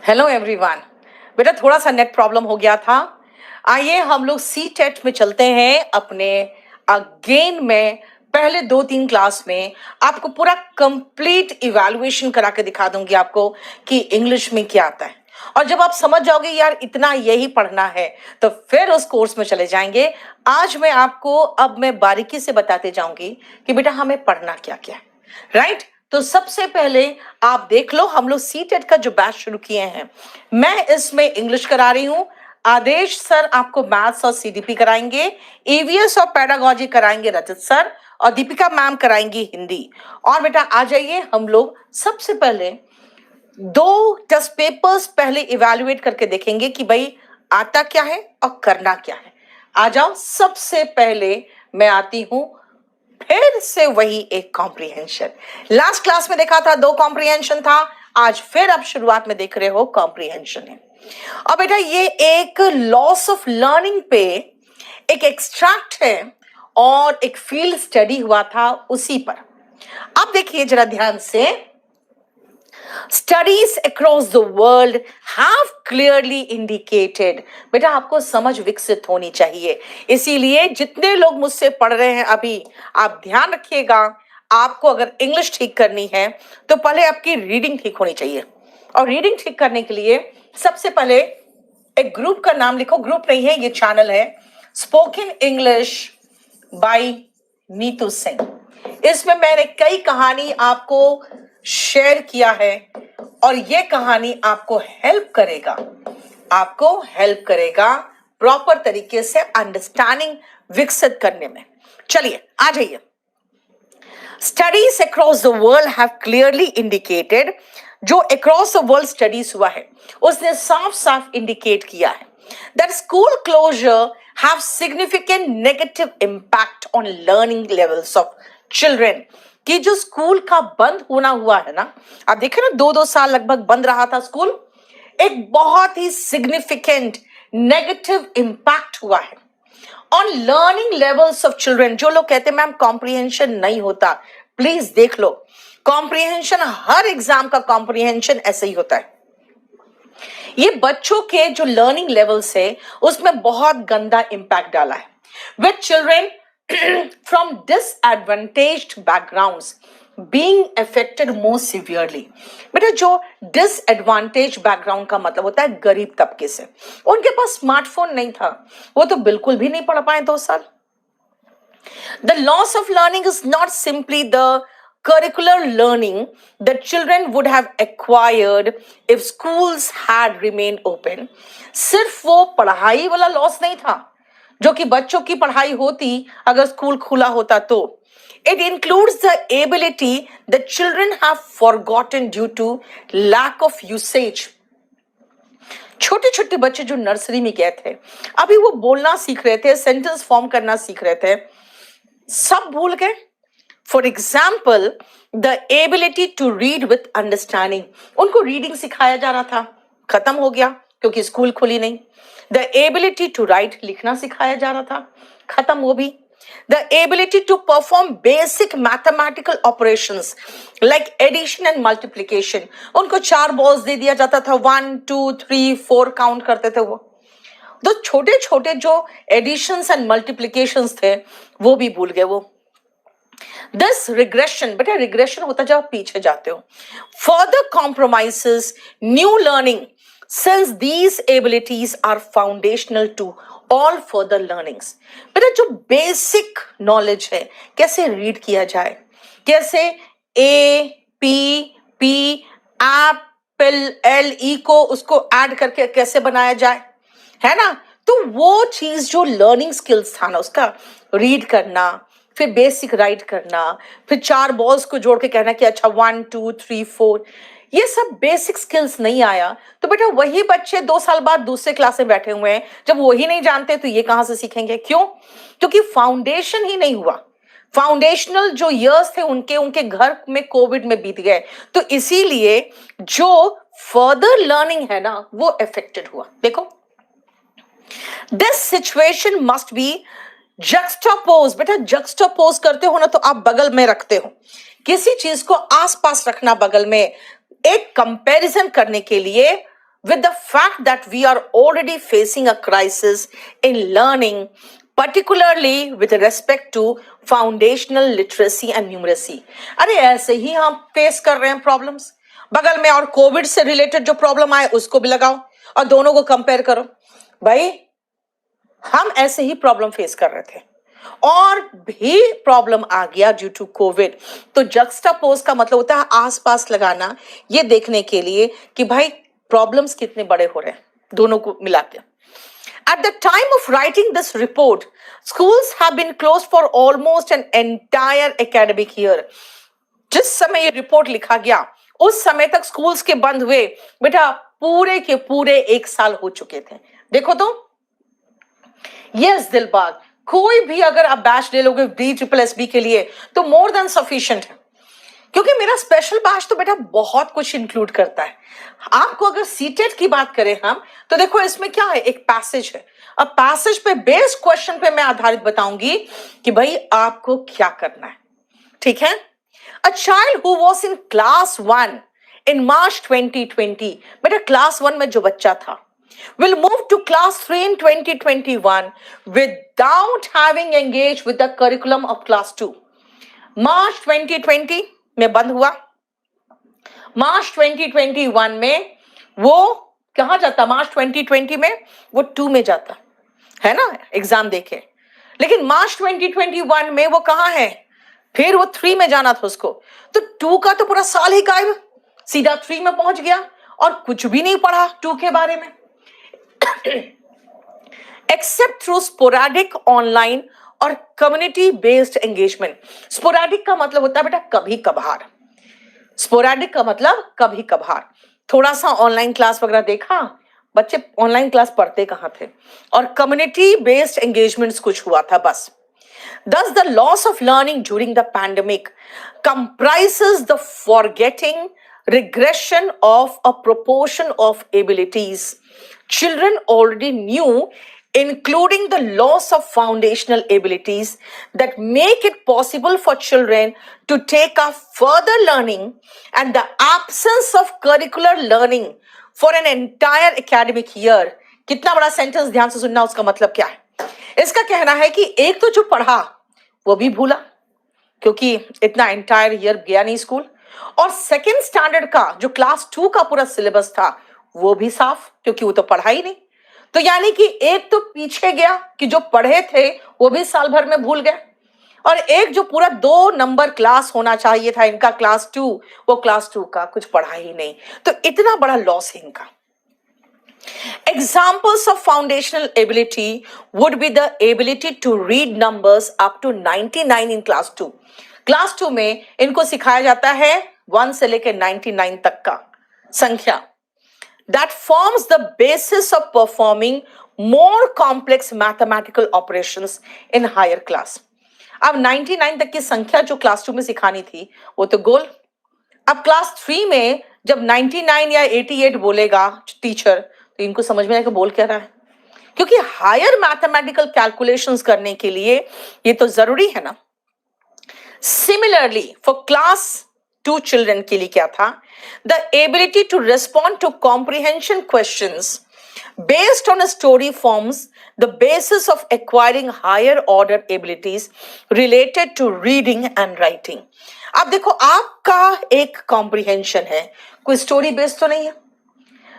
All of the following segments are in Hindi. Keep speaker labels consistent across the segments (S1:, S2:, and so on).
S1: Hello everyone. बेटा थोड़ा सा नेट प्रॉब्लम हो गया था। आइए हम लोग सी टेट में चलते हैं अपने अगेन में। पहले 2-3 क्लास में आपको पूरा कंप्लीट इवैल्यूएशन करा के दिखा दूंगी आपको कि इंग्लिश में क्या आता है। और जब आप समझ जाओगे यार इतना यही पढ़ना है तो फिर उस कोर्स में चले जाएंगे। आज मैं बारीकी से बताते जाऊंगी कि बेटा हमें पढ़ना क्या क्या है, राइट। तो सबसे पहले आप देख लो, हम लोग सी टेट का जो बैच शुरू किए हैं, मैं इसमें इंग्लिश करा रही हूं। आदेश सर आपको मैथ्स और सीडीपी कराएंगे, ईवीएस और पेडागोजी कराएंगे रजत सर, और दीपिका मैम कराएंगी हिंदी। और बेटा आ जाइए, हम लोग सबसे पहले 2 टेस्ट पेपर्स पहले इवेल्युएट करके देखेंगे कि भाई आता क्या है और करना क्या है। आ जाओ, सबसे पहले मैं आती हूं फिर से वही एक कॉम्प्रिहेंशन। लास्ट क्लास में देखा था 2 कॉम्प्रिहेंशन था, आज फिर अब शुरुआत में देख रहे हो कॉम्प्रिहेंशन है। और बेटा ये एक लॉस ऑफ लर्निंग पे एक एक्सट्रैक्ट है और एक फील्ड स्टडी हुआ था उसी पर। अब देखिए जरा ध्यान से, Studies across the world have clearly indicated, बेटा आपको समझ विकसित होनी चाहिए, इसीलिए जितने लोग मुझसे पढ़ रहे हैं अभी आप ध्यान रखिएगा। आपको अगर इंग्लिश ठीक करनी है तो पहले आपकी रीडिंग ठीक होनी चाहिए, और रीडिंग ठीक करने के लिए सबसे पहले एक ग्रुप का नाम लिखो। ग्रुप नहीं है, ये चैनल है, spoken English by Neetu Singh. इसमें मैंने कई कहानी आपको शेयर किया है और ये कहानी आपको हेल्प करेगा प्रॉपर तरीके से अंडरस्टैंडिंग विकसित करने में। चलिए आ जाइए। Studies across the world have clearly indicated, जो अक्रॉस द वर्ल्ड स्टडीज हुआ है उसने साफ साफ इंडिकेट किया है that school closure have significant negative impact on learning levels of children. कि जो स्कूल का बंद होना हुआ है ना, आप देखें ना 2-2 साल लगभग बंद रहा था स्कूल, एक बहुत ही सिग्निफिकेंट नेगेटिव इंपैक्ट हुआ है on learning levels of children. जो लोग कहते हैं मैम कॉम्प्रिहेंशन नहीं होता, प्लीज देख लो, कॉम्प्रिहेंशन, हर एग्जाम का कॉम्प्रिहेंशन ऐसे ही होता है। ये बच्चों के जो लर्निंग लेवल्स है उसमें बहुत गंदा इंपैक्ट डाला है। With children from disadvantaged backgrounds being affected more severely। बेटा जो disadvantaged background का मतलब होता है गरीब तबके से, उनके पास स्मार्टफोन नहीं था, वो तो बिल्कुल भी नहीं पढ़ पाए 2 साल। The loss of learning is not simply the curricular learning that children would have acquired if schools had remained open। सिर्फ वो पढ़ाई वाला लॉस नहीं था जो कि बच्चों की पढ़ाई होती अगर स्कूल खुला होता तो। It includes the ability that children have forgotten due to lack of usage। छोटे छोटे बच्चे जो नर्सरी में गए थे, अभी वो बोलना सीख रहे थे, सेंटेंस फॉर्म करना सीख रहे थे, सब भूल गए। For example the ability to read with understanding, उनको रीडिंग सिखाया जा रहा था, खत्म हो गया क्योंकि स्कूल खुली नहीं। द एबिलिटी टू राइट, लिखना सिखाया जा रहा था, खत्म वो भी। The ability to perform basic mathematical operations like addition and multiplication, उनको 4 बॉल्स दे दिया जाता था, 1 2 3 4 काउंट करते थे वो। तो छोटे छोटे जो एडिशंस एंड मल्टीप्लीकेशंस थे वो भी भूल गए वो। दिस रिग्रेशन, बेटा रिग्रेशन होता है जब आप पीछे जाते हो। Further compromises new learning since these abilities are foundational to all further learnings। बेटा जो बेसिक नॉलेज है, कैसे रीड किया जाए, कैसे A P P Apple L E को उसको ऐड करके कैसे बनाया जाए, है ना। तो वो चीज जो लर्निंग स्किल्स था ना, उसका रीड करना, फिर बेसिक राइट करना, फिर 4 बॉल्स को जोड़ के कहना कि अच्छा 1 2 3 4, ये सब बेसिक स्किल्स नहीं आया तो बेटा वही बच्चे 2 साल बाद दूसरे क्लास में बैठे हुए हैं, जब वही नहीं जानते तो ये कहां से सीखेंगे। क्यों? क्योंकि फाउंडेशन ही नहीं हुआ। फाउंडेशनल जो इयर्स थे उनके घर में कोविड में बीत गए, तो इसीलिए जो फर्दर लर्निंग है ना वो अफेक्टेड हुआ। देखो, this situation must be juxtapose. बेटा जक्स्टापोज करते हो ना तो आप बगल में रखते हो, किसी चीज को आसपास रखना बगल में, एक कंपैरिजन करने के लिए with the fact that we are already facing a crisis in learning, particularly with respect to foundational literacy and numeracy. अरे ऐसे ही हम फेस कर रहे हैं प्रॉब्लम्स, बगल में और कोविड से रिलेटेड जो प्रॉब्लम आए उसको भी लगाओ और दोनों को कंपेयर करो। भाई हम ऐसे ही प्रॉब्लम फेस कर रहे थे और भी प्रॉब्लम आ गया ड्यू टू कोविड। तो जक्सटापोज का मतलब होता है आसपास लगाना, ये देखने के लिए कि भाई प्रॉब्लम्स कितने बड़े हो रहे हैं दोनों को मिला के। At the time of writing this report, schools have been closed for almost an entire academic year. जिस समय ये रिपोर्ट लिखा गया उस समय तक स्कूल्स के बंद हुए बेटा पूरे के पूरे 1 साल हो चुके थे। देखो तो यस दिलबाग, कोई भी अगर आप बैच ले लोगे BSSB के लिए तो मोर देन सफिशिएंट है, क्योंकि मेरा स्पेशल बैच तो बेटा बहुत कुछ इंक्लूड करता है। आपको अगर सीटेट की बात करें हम तो देखो इसमें क्या है, एक पैसेज है। अब पैसेज पे बेस्ड क्वेश्चन पे मैं आधारित बताऊंगी कि भाई आपको क्या करना है, ठीक है। A child who was in class 1 इन मार्च 2020, बेटा क्लास 1 में जो बच्चा था will move to class 3 in 2021 without having engaged with the curriculum of class 2. मार्च 2020 में बंद हुआ, मार्च 2021 में वो कहाँ जाता, मार्च 2020 में वो 2 में जाता है ना एग्जाम देके, लेकिन मार्च 2021 में वो कहाँ है, फिर वो 3 में जाना था उसको। तो 2 का तो पूरा साल ही गायब, सीधा 3 में पहुंच गया और कुछ भी नहीं पढ़ा 2 के बारे में except through sporadic online और community based engagement. Sporadic का मतलब होता है बेटा कभी कभार, स्पोराडिक का मतलब कभी कभार, थोड़ा सा ऑनलाइन क्लास वगैरह देखा, बच्चे ऑनलाइन क्लास पढ़ते कहाँ थे, और कम्युनिटी बेस्ड एंगेजमेंट्स कुछ हुआ था बस। Thus, the loss of learning during the pandemic comprises the forgetting, regression of a proportion of abilities children already knew, including the loss of foundational abilities that make it possible for children to take up further learning, and the absence of curricular learning for an entire academic year. कितना बड़ा सेंटेंस, ध्यान से सुनना, उसका मतलब क्या है। इसका कहना है कि एक तो जो पढ़ा वो भी भूला क्योंकि इतना एंटायर ईयर गया नहीं स्कूल, और सेकेंड स्टैंडर्ड का जो क्लास 2 का पूरा सिलेबस था वो भी साफ क्योंकि वो तो पढ़ा ही नहीं। तो यानी कि एक तो पीछे गया कि जो पढ़े थे वो भी साल भर में भूल गए, और एक जो पूरा 2 नंबर क्लास होना चाहिए था इनका क्लास 2, वो क्लास 2 का कुछ पढ़ा ही नहीं। तो इतना बड़ा लॉस है इनका। Examples of foundational ability would be the ability to read numbers up to 99 in class 2. Class 2 में इनको सिखाया जाता है 1 से लेकर 99 तक का संख्या। That forms the basis of performing more complex mathematical operations in higher class. अब 99 तक की संख्या जो क्लास 2 में सिखानी थी वो तो गोल। अब क्लास 3 में जब 99 या 88 बोलेगा टीचर तो इनको समझ में आएगा बोल क्या रहा है, क्योंकि हायर मैथमेटिकल कैलकुलेशंस करने के लिए ये तो जरूरी है ना। सिमिलरली फॉर क्लास 2 चिल्ड्रन के लिए क्या था, the ability to respond to comprehension questions based on a story forms the basis of acquiring higher order abilities related to reading and writing. अब देखो आपका एक कॉम्प्रिहेंशन है, कोई स्टोरी बेस्ड तो नहीं है,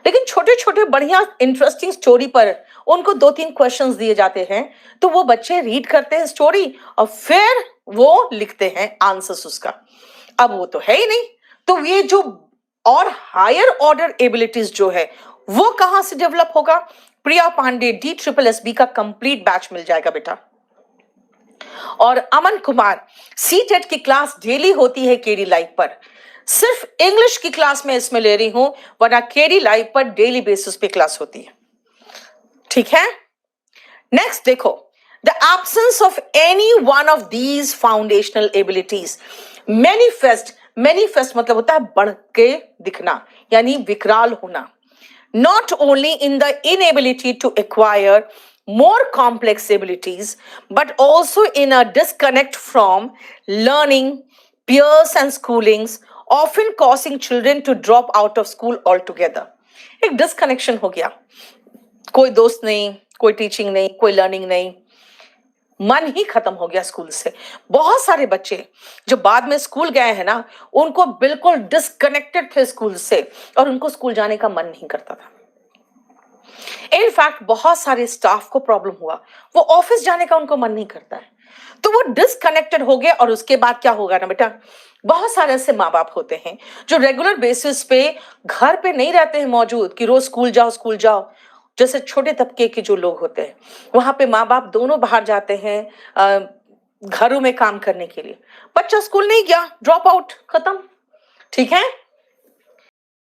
S1: लेकिन छोटे छोटे बढ़िया इंटरेस्टिंग स्टोरी पर उनको 2-3 क्वेश्चंस दिए जाते हैं, तो वो बच्चे रीड करते हैं स्टोरी और फिर वो लिखते हैं आंसर्स उसका। अब वो तो है ही नहीं, तो ये जो और हायर ऑर्डर एबिलिटीज जो है वो कहां से डेवलप होगा। प्रिया पांडे DSSB का कंप्लीट बैच मिल जाएगा बेटा, और अमन कुमार सीटेट की क्लास डेली होती है केडी लाइव पर, सिर्फ इंग्लिश की क्लास में इसमें ले रही हूं, वरना केडी लाइव पर डेली बेसिस पे क्लास होती है, ठीक है। नेक्स्ट देखो, the absence of any one of these foundational abilities manifest मतलब होता है बढ़ के दिखना, यानी विकराल होना। Not only in the inability to acquire more complex abilities, but also in a disconnect from learning, peers and schoolings, often causing children to drop out of school altogether. एक डिसकनेक्शन हो गया, कोई दोस्त नहीं, कोई टीचिंग नहीं, कोई लर्निंग नहीं, मन ही खत्म हो गया स्कूल से। बहुत सारे बच्चे जो बाद में स्कूल गए हैं ना, उनको बिल्कुल डिसकनेक्टेड थे स्कूल से और उनको स्कूल जाने का मन नहीं करता था। इनफैक्ट बहुत सारे स्टाफ को प्रॉब्लम हुआ, वो ऑफिस जाने का उनको मन नहीं करता है, तो वो डिसकनेक्टेड हो गए। और उसके बाद क्या होगा ना बेटा, बहुत सारे ऐसे माँ बाप होते हैं जो रेगुलर बेसिस पे घर पे नहीं रहते हैं मौजूद कि रोज स्कूल जाओ। जैसे छोटे तबके के जो लोग होते हैं, वहां पे माँ बाप दोनों बाहर जाते हैं घरों में काम करने के लिए। बच्चा स्कूल नहीं गया, ड्रॉप आउट, खत्म। ठीक है,